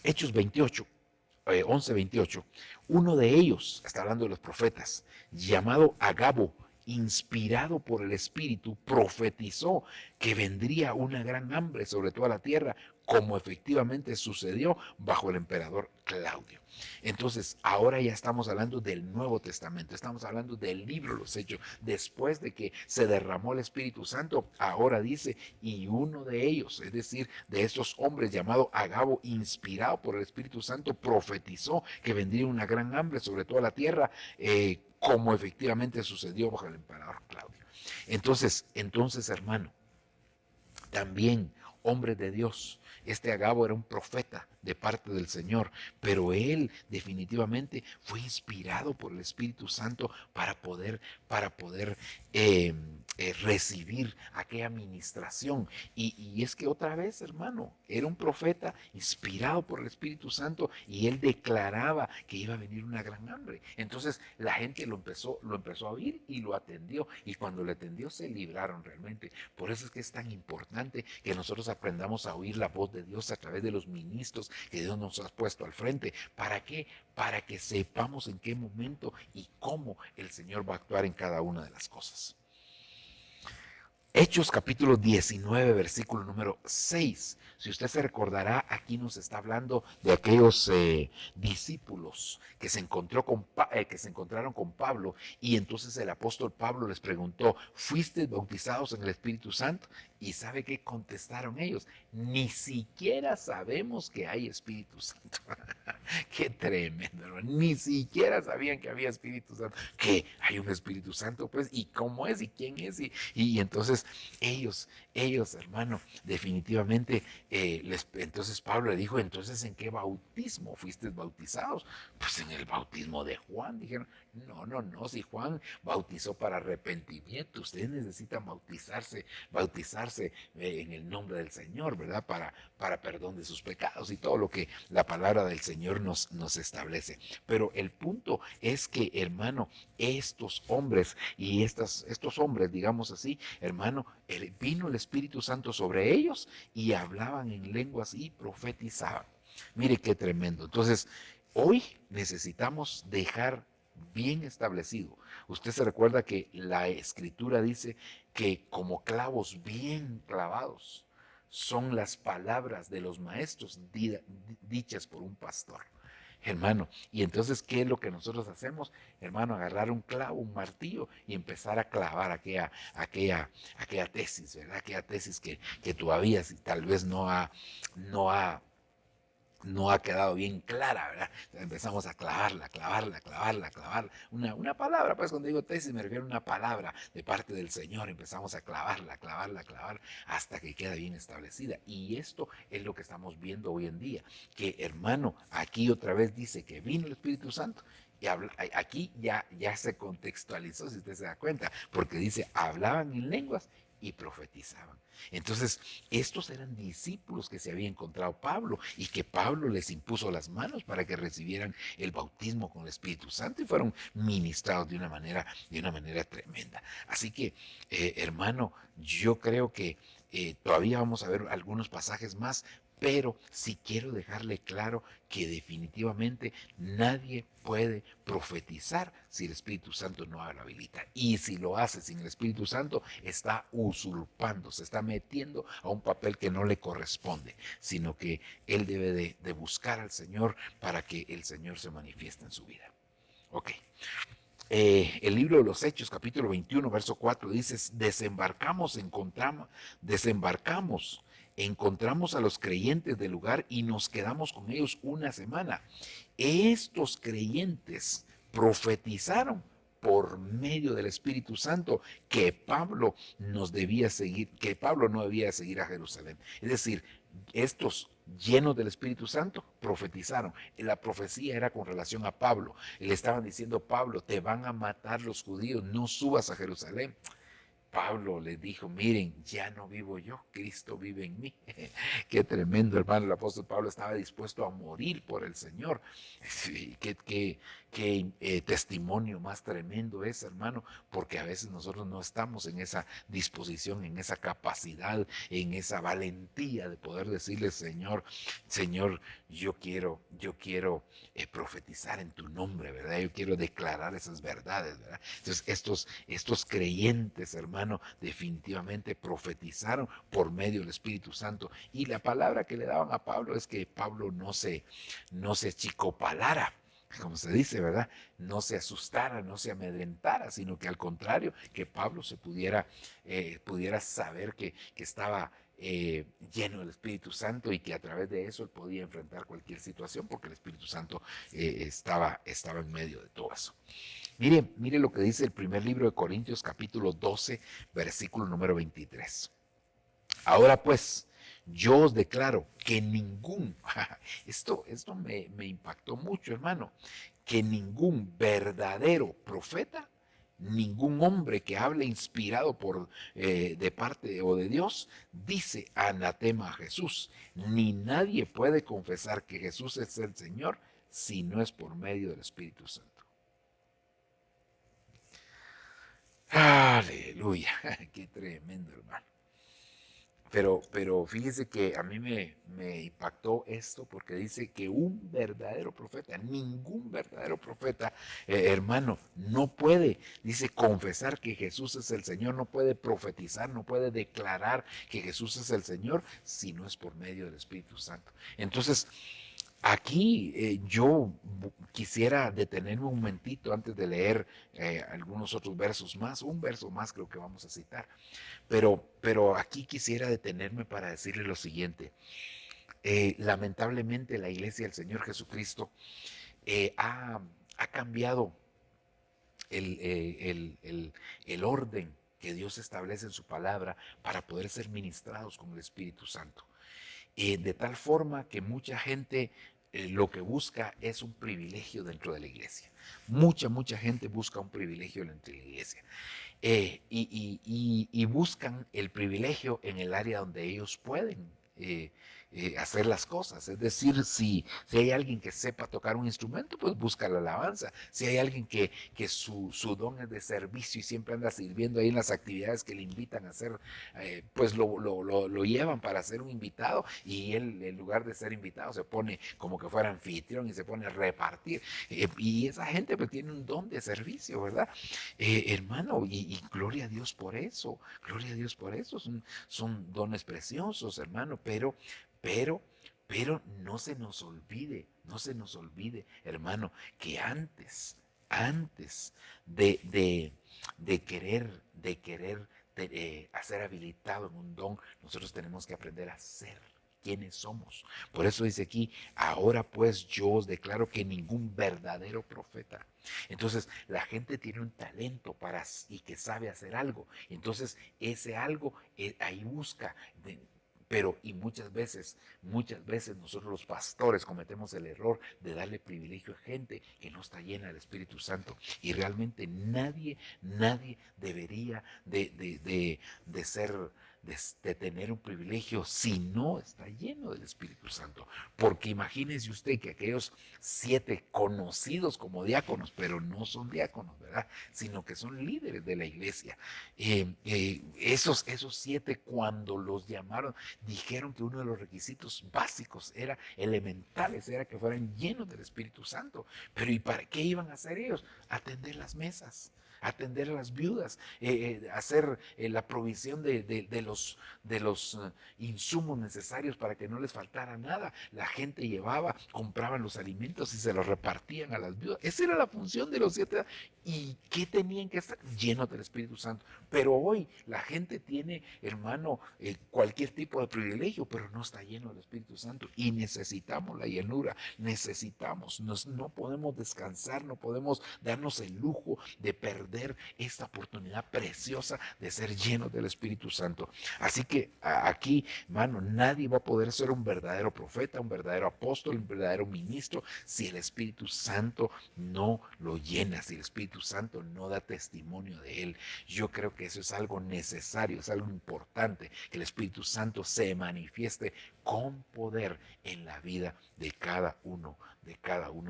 Speaker 2: Hechos 28, 11:28, uno de ellos, está hablando de los profetas, llamado Agabo, inspirado por el Espíritu, profetizó que vendría una gran hambre sobre toda la tierra, como efectivamente sucedió bajo el emperador Claudio. Entonces, ahora ya estamos hablando del Nuevo Testamento, estamos hablando del libro de los Hechos. Después de que se derramó el Espíritu Santo, ahora dice, y uno de ellos, es decir, de estos hombres llamado Agabo, inspirado por el Espíritu Santo, profetizó que vendría una gran hambre sobre toda la tierra, como efectivamente sucedió bajo el emperador Claudio. Entonces, hermano, también hombre de Dios. Este Agabo era un profeta de parte del Señor, pero él definitivamente fue inspirado por el Espíritu Santo para poder recibir aquella administración. Y es que otra vez, hermano, era un profeta inspirado por el Espíritu Santo y él declaraba que iba a venir una gran hambre. Entonces la gente lo empezó a oír y lo atendió. Y cuando lo atendió se libraron realmente. Por eso es que es tan importante que nosotros aprendamos a oír la voz de Dios a través de los ministros que Dios nos ha puesto al frente. ¿Para qué? Para que sepamos en qué momento y cómo el Señor va a actuar en cada una de las cosas. Hechos capítulo 19, versículo número 6. Si usted se recordará, aquí nos está hablando de aquellos discípulos que se encontraron con Pablo, y entonces el apóstol Pablo les preguntó, ¿fuiste bautizados en el Espíritu Santo? ¿Y sabe qué contestaron ellos? Ni siquiera sabemos que hay Espíritu Santo. Qué tremendo, hermano. Ni siquiera sabían que había Espíritu Santo. Que hay un Espíritu Santo, pues, ¿y cómo es? ¿Y quién es? Y entonces ellos, hermano, definitivamente, entonces Pablo le dijo, entonces, ¿en qué bautismo fuiste bautizados? Pues en el bautismo de Juan. Dijeron, no, si Juan bautizó para arrepentimiento, ustedes necesitan bautizarse en el nombre del Señor, ¿verdad? Para perdón de sus pecados y todo lo que la palabra del Señor nos establece. Pero el punto es que, hermano, estos hombres y estos hombres, digamos así, hermano, vino el Espíritu Santo sobre ellos y hablaban en lenguas y profetizaban. Mire qué tremendo. Entonces, hoy necesitamos dejar bien establecido. Usted se recuerda que la Escritura dice que como clavos bien clavados son las palabras de los maestros dichas por un pastor. Hermano, y entonces, ¿qué es lo que nosotros hacemos? Hermano, agarrar un clavo, un martillo y empezar a clavar aquella tesis, ¿verdad? Aquella tesis que todavía tal vez no ha quedado bien clara, ¿verdad? Entonces empezamos a clavarla. Una palabra, pues cuando digo tesis me refiero a una palabra de parte del Señor. Empezamos a clavarla, hasta que queda bien establecida. Y esto es lo que estamos viendo hoy en día. Que, hermano, aquí otra vez dice que vino el Espíritu Santo. Y aquí ya se contextualizó, si usted se da cuenta, porque dice, hablaban en lenguas y profetizaban. Entonces, estos eran discípulos que se había encontrado Pablo y que Pablo les impuso las manos para que recibieran el bautismo con el Espíritu Santo y fueron ministrados de una manera tremenda. Así que, hermano, yo creo que todavía vamos a ver algunos pasajes más, pero sí quiero dejarle claro que definitivamente nadie puede profetizar si el Espíritu Santo no lo habilita. Y si lo hace sin el Espíritu Santo, está usurpando, se está metiendo a un papel que no le corresponde, sino que él debe de buscar al Señor para que el Señor se manifieste en su vida. Ok. El libro de los Hechos, capítulo 21, verso 4, dice, encontramos a los creyentes del lugar y nos quedamos con ellos una semana. Estos creyentes profetizaron por medio del Espíritu Santo que Pablo que Pablo no debía seguir a Jerusalén. Es decir, estos llenos del Espíritu Santo profetizaron. La profecía era con relación a Pablo. Le estaban diciendo: Pablo, te van a matar los judíos, no subas a Jerusalén. Pablo les dijo: miren, ya no vivo yo, Cristo vive en mí. Qué tremendo, hermano. El apóstol Pablo estaba dispuesto a morir por el Señor. Sí, qué testimonio más tremendo es, hermano, porque a veces nosotros no estamos en esa disposición, en esa capacidad, en esa valentía de poder decirle: Señor, Señor, yo quiero profetizar en tu nombre, ¿verdad? Yo quiero declarar esas verdades, ¿verdad? Entonces, estos creyentes, hermano, definitivamente profetizaron por medio del Espíritu Santo. Y la palabra que le daban a Pablo es que Pablo no se achicopalara, como se dice, ¿verdad? No se asustara, no se amedrentara, sino que al contrario, que Pablo se pudiera saber que estaba lleno del Espíritu Santo y que a través de eso él podía enfrentar cualquier situación porque el Espíritu Santo estaba en medio de todo eso. Mire lo que dice el primer libro de Corintios, capítulo 12, versículo número 23. Ahora pues, yo os declaro que esto me impactó mucho, hermano, que ningún verdadero profeta, ningún hombre que hable inspirado de parte o de Dios, dice anatema a Jesús, ni nadie puede confesar que Jesús es el Señor si no es por medio del Espíritu Santo. Aleluya, qué tremendo, hermano. Pero fíjese que a mí me impactó esto porque dice que un verdadero profeta, ningún verdadero profeta, hermano, no puede, dice, confesar que Jesús es el Señor, no puede profetizar, no puede declarar que Jesús es el Señor si no es por medio del Espíritu Santo. Entonces, aquí yo quisiera detenerme un momentito antes de leer algunos otros versos más, un verso más creo que vamos a citar, pero aquí quisiera detenerme para decirle lo siguiente. Lamentablemente la Iglesia del Señor Jesucristo ha cambiado el orden que Dios establece en su palabra para poder ser ministrados con el Espíritu Santo. De tal forma que mucha gente lo que busca es un privilegio dentro de la iglesia. Mucha gente busca un privilegio dentro de la iglesia. Y buscan el privilegio en el área donde ellos pueden hacer las cosas. Es decir, si hay alguien que sepa tocar un instrumento, pues busca la alabanza. Si hay alguien que su don es de servicio y siempre anda sirviendo ahí en las actividades que le invitan a hacer, pues lo llevan para ser un invitado, y él, en lugar de ser invitado, se pone como que fuera anfitrión y se pone a repartir. Y esa gente pues tiene un don de servicio, ¿verdad? Hermano, y gloria a Dios por eso, gloria a Dios por eso, son dones preciosos, hermano, pero no se nos olvide, hermano, que antes de querer ser habilitado en un don, nosotros tenemos que aprender a ser quienes somos. Por eso dice aquí: ahora pues yo os declaro que ningún verdadero profeta. Entonces la gente tiene un talento y que sabe hacer algo. Entonces ese algo ahí busca Pero, y muchas veces nosotros los pastores cometemos el error de darle privilegio a gente que no está llena del Espíritu Santo. Y realmente nadie debería de ser, de tener un privilegio si no está lleno del Espíritu Santo. Porque imagínese usted que aquellos 7 conocidos como diáconos, pero no son diáconos, ¿verdad? Sino que son líderes de la iglesia. Esos 7, cuando los llamaron, dijeron que uno de los requisitos básicos era elementales, era que fueran llenos del Espíritu Santo. Pero ¿y para qué iban a hacer ellos? Atender las mesas, atender a las viudas, hacer la provisión de los insumos necesarios para que no les faltara nada. La gente llevaba, compraban los alimentos y se los repartían a las viudas. Esa era la función de los 7. ¿Y qué tenían que estar? Llenos del Espíritu Santo. Pero hoy la gente tiene, hermano, cualquier tipo de privilegio, pero no está lleno del Espíritu Santo. Y necesitamos la llenura, no podemos descansar, no podemos darnos el lujo de perder esta oportunidad preciosa de ser llenos del Espíritu Santo. Así que aquí, hermano, nadie va a poder ser un verdadero profeta, un verdadero apóstol, un verdadero ministro si el Espíritu Santo no lo llena, si el Espíritu Santo no da testimonio de él. Yo creo que eso es algo necesario, es algo importante, que el Espíritu Santo se manifieste con poder en la vida de cada uno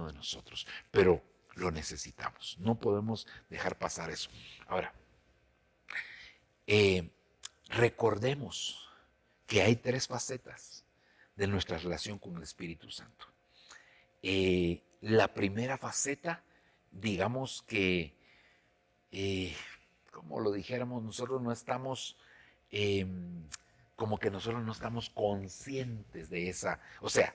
Speaker 2: de nosotros. Pero lo necesitamos, no podemos dejar pasar eso. Ahora, recordemos que hay 3 facetas de nuestra relación con el Espíritu Santo. La primera faceta, digamos que, como lo dijéramos, nosotros no estamos, como que nosotros no estamos conscientes de esa, o sea,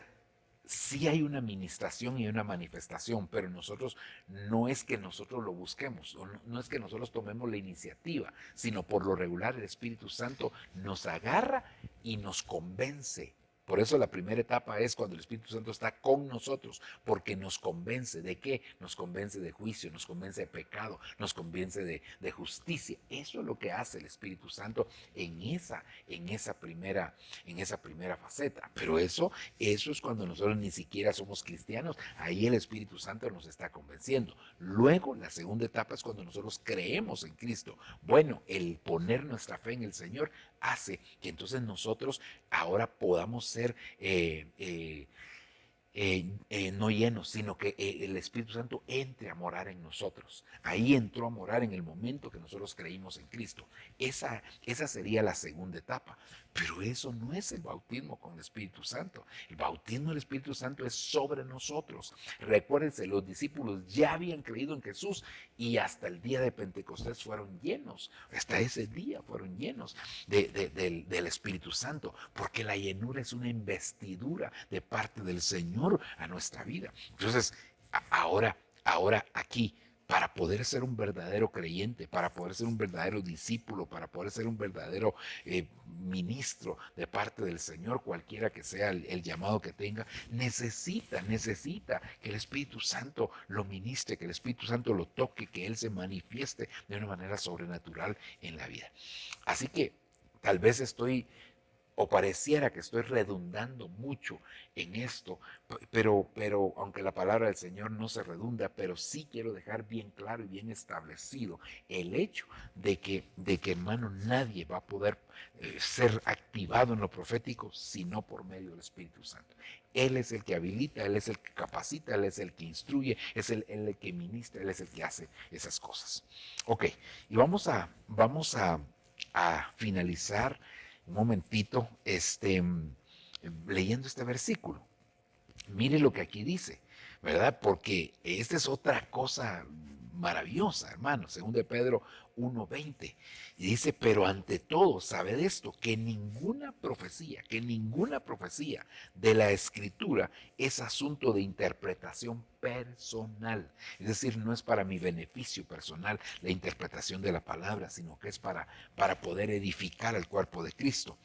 Speaker 2: sí hay una administración y una manifestación, pero nosotros no es que nosotros lo busquemos, no es que nosotros tomemos la iniciativa, sino por lo regular el Espíritu Santo nos agarra y nos convence. Por eso la primera etapa es cuando el Espíritu Santo está con nosotros, porque nos convence de qué, nos convence de juicio, nos convence de pecado, nos convence de justicia. Eso es lo que hace el Espíritu Santo en esa primera faceta. Pero eso es cuando nosotros ni siquiera somos cristianos, ahí el Espíritu Santo nos está convenciendo. Luego, la segunda etapa es cuando nosotros creemos en Cristo. Bueno, el poner nuestra fe en el Señor hace que entonces nosotros ahora podamos ser no llenos, sino que el Espíritu Santo entre a morar en nosotros. Ahí entró a morar en el momento que nosotros creímos en Cristo. Esa sería la segunda etapa. Pero eso no es el bautismo con el Espíritu Santo. El bautismo del Espíritu Santo es sobre nosotros. Recuérdense, los discípulos ya habían creído en Jesús y hasta el día de Pentecostés fueron llenos. Hasta ese día fueron llenos del Espíritu Santo, porque la llenura es una investidura de parte del Señor a nuestra vida. Entonces, ahora aquí, para poder ser un verdadero creyente, para poder ser un verdadero discípulo, para poder ser un verdadero ministro de parte del Señor, cualquiera que sea el llamado que tenga, necesita que el Espíritu Santo lo ministre, que el Espíritu Santo lo toque, que Él se manifieste de una manera sobrenatural en la vida. Así que tal vez o pareciera que estoy redundando mucho en esto, pero aunque la palabra del Señor no se redunda, pero sí quiero dejar bien claro y bien establecido el hecho de que hermano, nadie va a poder ser activado en lo profético sino por medio del Espíritu Santo. Él es el que habilita, Él es el que capacita, Él es el que instruye, es el que ministra, Él es el que hace esas cosas. Ok, y vamos a finalizar un momentito leyendo este versículo. Mire lo que aquí dice, ¿verdad? Porque esta es otra cosa maravillosa, hermano. Según de Pedro 1:20. Y dice, pero ante todo, sabe de esto, que ninguna profecía de la Escritura es asunto de interpretación personal. Es decir, no es para mi beneficio personal la interpretación de la palabra, sino que es para poder edificar al cuerpo de Cristo.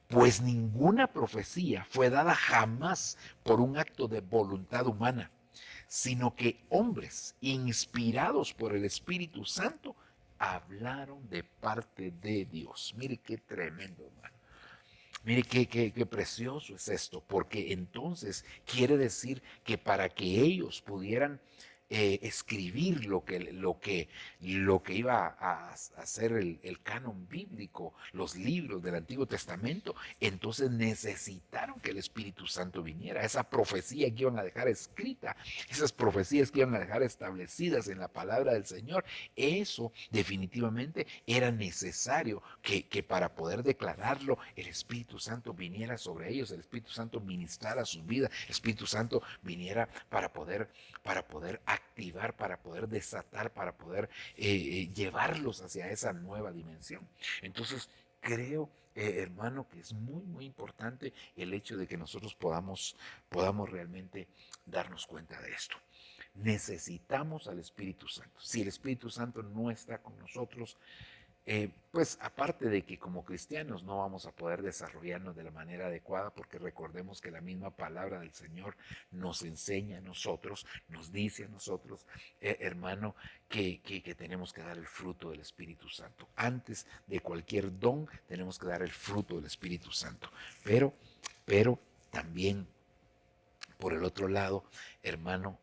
Speaker 2: Pues ninguna profecía fue dada jamás por un acto de voluntad humana, sino que hombres inspirados por el Espíritu Santo hablaron de parte de Dios. Mire qué tremendo, hermano. Mire qué precioso es esto, porque entonces quiere decir que para que ellos pudieran escribir lo que iba a ser el canon bíblico, los libros del Antiguo Testamento, entonces necesitaron que el Espíritu Santo viniera. Esa profecía que iban a dejar escrita, esas profecías que iban a dejar establecidas en la palabra del Señor, eso definitivamente era necesario que para poder declararlo, el Espíritu Santo viniera sobre ellos, el Espíritu Santo ministrara sus vidas, el Espíritu Santo viniera para poder activar, para poder desatar, para poder llevarlos hacia esa nueva dimensión. Entonces, creo, hermano, que es muy, muy importante el hecho de que nosotros podamos realmente darnos cuenta de esto. Necesitamos al Espíritu Santo. Si el Espíritu Santo no está con nosotros, pues aparte de que como cristianos no vamos a poder desarrollarnos de la manera adecuada, porque recordemos que la misma palabra del Señor nos enseña a nosotros, nos dice a nosotros, hermano, que tenemos que dar el fruto del Espíritu Santo. Antes de cualquier don tenemos que dar el fruto del Espíritu Santo. Pero también, por el otro lado, hermano,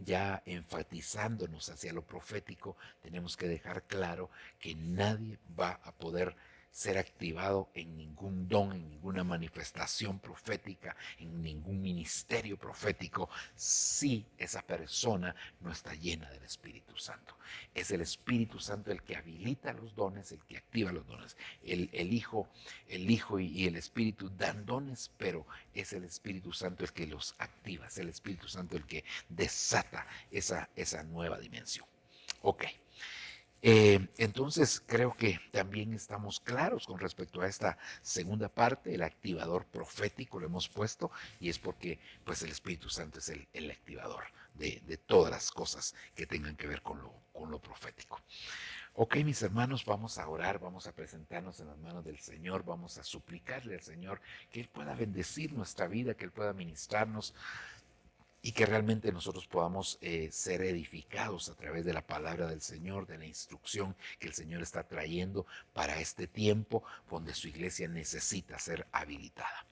Speaker 2: ya enfatizándonos hacia lo profético, tenemos que dejar claro que nadie va a poder ser activado en ningún don, en ninguna manifestación profética, en ningún ministerio profético, si esa persona no está llena del Espíritu Santo. Es el Espíritu Santo el que habilita los dones, el que activa los dones. El Hijo y el Espíritu dan dones, pero es el Espíritu Santo el que los activa, es el Espíritu Santo el que desata esa nueva dimensión. Ok. Entonces creo que también estamos claros con respecto a esta segunda parte, el activador profético lo hemos puesto, y es porque pues el Espíritu Santo es el activador de todas las cosas que tengan que ver con lo profético. Ok, mis hermanos, vamos a orar, vamos a presentarnos en las manos del Señor, vamos a suplicarle al Señor que Él pueda bendecir nuestra vida, que Él pueda ministrarnos, y que realmente nosotros podamos ser edificados a través de la palabra del Señor, de la instrucción que el Señor está trayendo para este tiempo donde su iglesia necesita ser habilitada.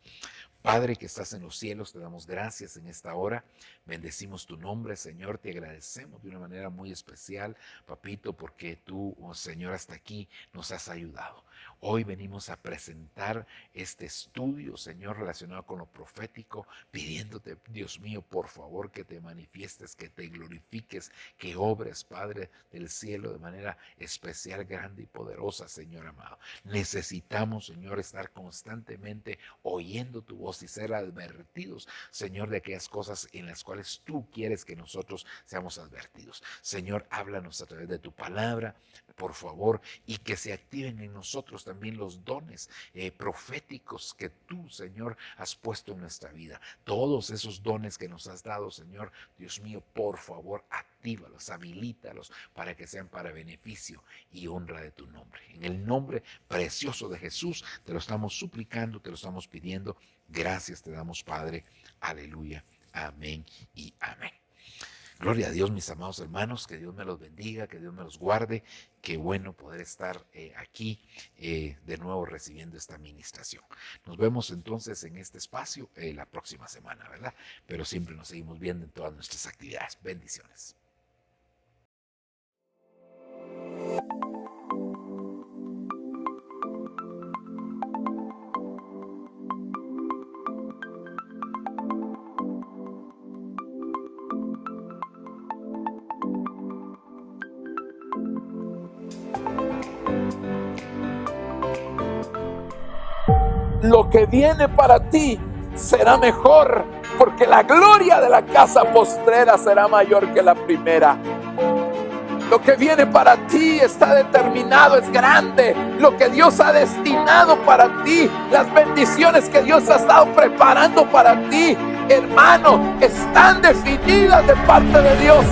Speaker 2: Padre que estás en los cielos, te damos gracias en esta hora, bendecimos tu nombre, Señor, te agradecemos de una manera muy especial, papito, porque tú, oh Señor, hasta aquí nos has ayudado. Hoy venimos a presentar este estudio, Señor, relacionado con lo profético, pidiéndote, Dios mío, por favor, que te manifiestes, que te glorifiques, que obres, Padre del cielo, de manera especial, grande y poderosa, Señor amado. Necesitamos, Señor, estar constantemente oyendo tu voz y ser advertidos, Señor, de aquellas cosas en las cuales tú quieres que nosotros seamos advertidos. Señor, háblanos a través de tu palabra, por favor, y que se activen en nosotros también los dones proféticos que tú, Señor, has puesto en nuestra vida. Todos esos dones que nos has dado, Señor, Dios mío, por favor, actívalos, habilítalos para que sean para beneficio y honra de tu nombre. En el nombre precioso de Jesús te lo estamos suplicando, te lo estamos pidiendo. Gracias te damos, Padre. Aleluya. Amén y amén. Gloria a Dios, mis amados hermanos, que Dios me los bendiga, que Dios me los guarde. Qué bueno poder estar aquí de nuevo recibiendo esta administración. Nos vemos entonces en este espacio la próxima semana, ¿verdad? Pero siempre nos seguimos viendo en todas nuestras actividades. Bendiciones.
Speaker 1: Lo que viene para ti será mejor, porque la gloria de la casa postrera será mayor que la primera. Lo que viene para ti está determinado, es grande. Lo que Dios ha destinado para ti, las bendiciones que Dios ha estado preparando para ti, hermano, están definidas de parte de Dios.